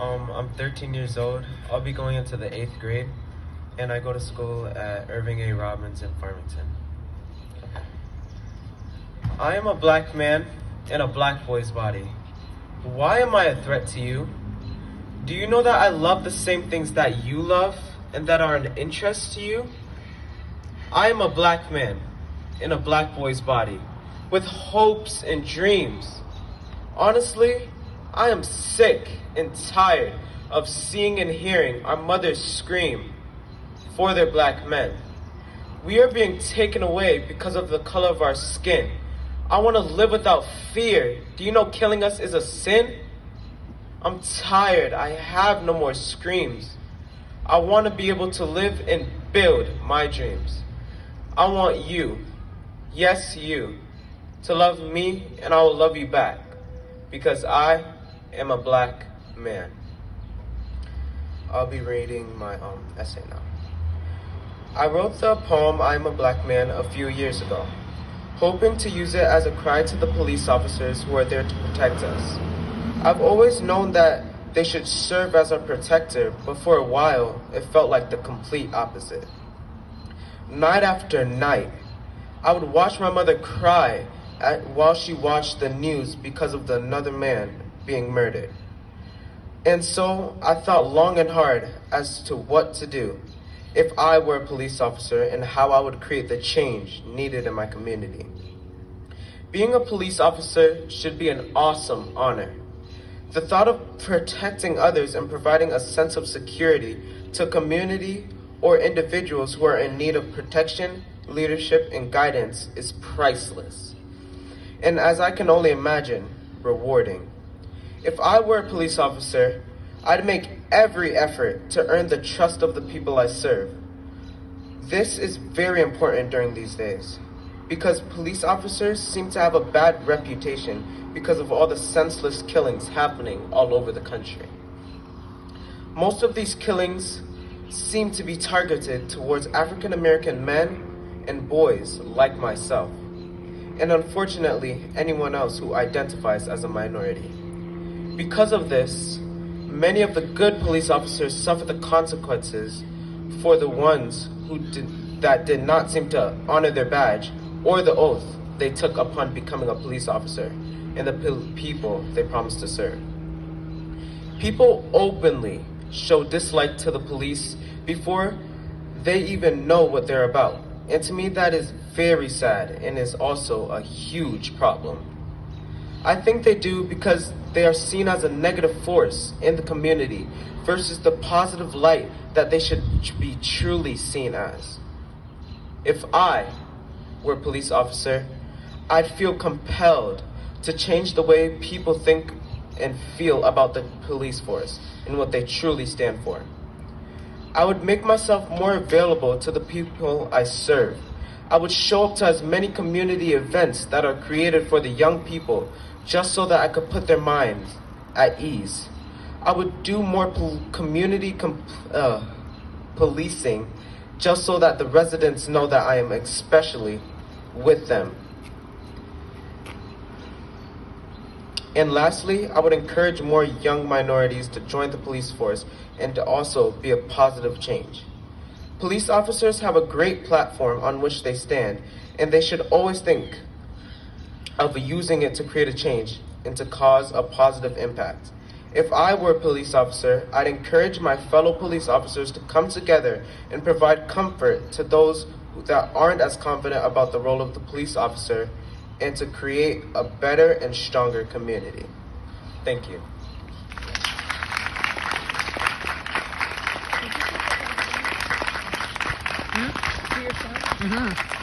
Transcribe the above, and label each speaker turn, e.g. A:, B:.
A: I'm 13 years old. I'll be going into the 8th grade, and I go to school at Irving A. Robbins in Farmington. I am a black man in a black boy's body. Why am I a threat to you? Do you know that I love the same things that you love and that are an interest to you? I am a black man in a black boy's body with hopes and dreams. Honestly, I am sick and tired of seeing and hearing our mothers scream for their black men. We are being taken away because of the color of our skin. I want to live without fear. Do you know killing us is a sin? I'm tired. I have no more screams. I want to be able to live and build my dreams. I want you, yes you, to love me, and I will love you back because I am a black man. I'll be reading my essay now. I wrote the poem I'm a Black Man a few years ago, hoping to use it as a cry to the police officers who are there to protect us. I've always known that they should serve as our protector, but for a while, it felt like the complete opposite. Night after night, I would watch my mother cry while she watched the news because of another man being murdered. And so I thought long and hard as to what to do if I were a police officer and how I would create the change needed in my community. Being a police officer should be an awesome honor. The thought of protecting others and providing a sense of security to a community or individuals who are in need of protection, leadership, and guidance is priceless. And as I can only imagine, rewarding. If I were a police officer, I'd make every effort to earn the trust of the people I serve. This is very important during these days, because police officers seem to have a bad reputation because of all the senseless killings happening all over the country. Most of these killings seem to be targeted towards African American men and boys like myself, and unfortunately anyone else who identifies as a minority. Because of this, many of the good police officers suffer the consequences for the ones that did not seem to honor their badge or the oath they took upon becoming a police officer and the people they promised to serve. People openly show dislike to the police before they even know what they're about. And to me, that is very sad and is also a huge problem. I think they do because they are seen as a negative force in the community versus the positive light that they should be truly seen as. If I were a police officer, I'd feel compelled to change the way people think and feel about the police force and what they truly stand for. I would make myself more available to the people I serve. I would show up to as many community events that are created for the young people just so that I could put their minds at ease. I would do more community policing just so that the residents know that I am especially with them. And lastly, I would encourage more young minorities to join the police force and to also be a positive change. Police officers have a great platform on which they stand, and they should always think of using it to create a change and to cause a positive impact. If I were a police officer, I'd encourage my fellow police officers to come together and provide comfort to those that aren't as confident about the role of the police officer and to create a better and stronger community. Thank you.
B: Mm-hmm.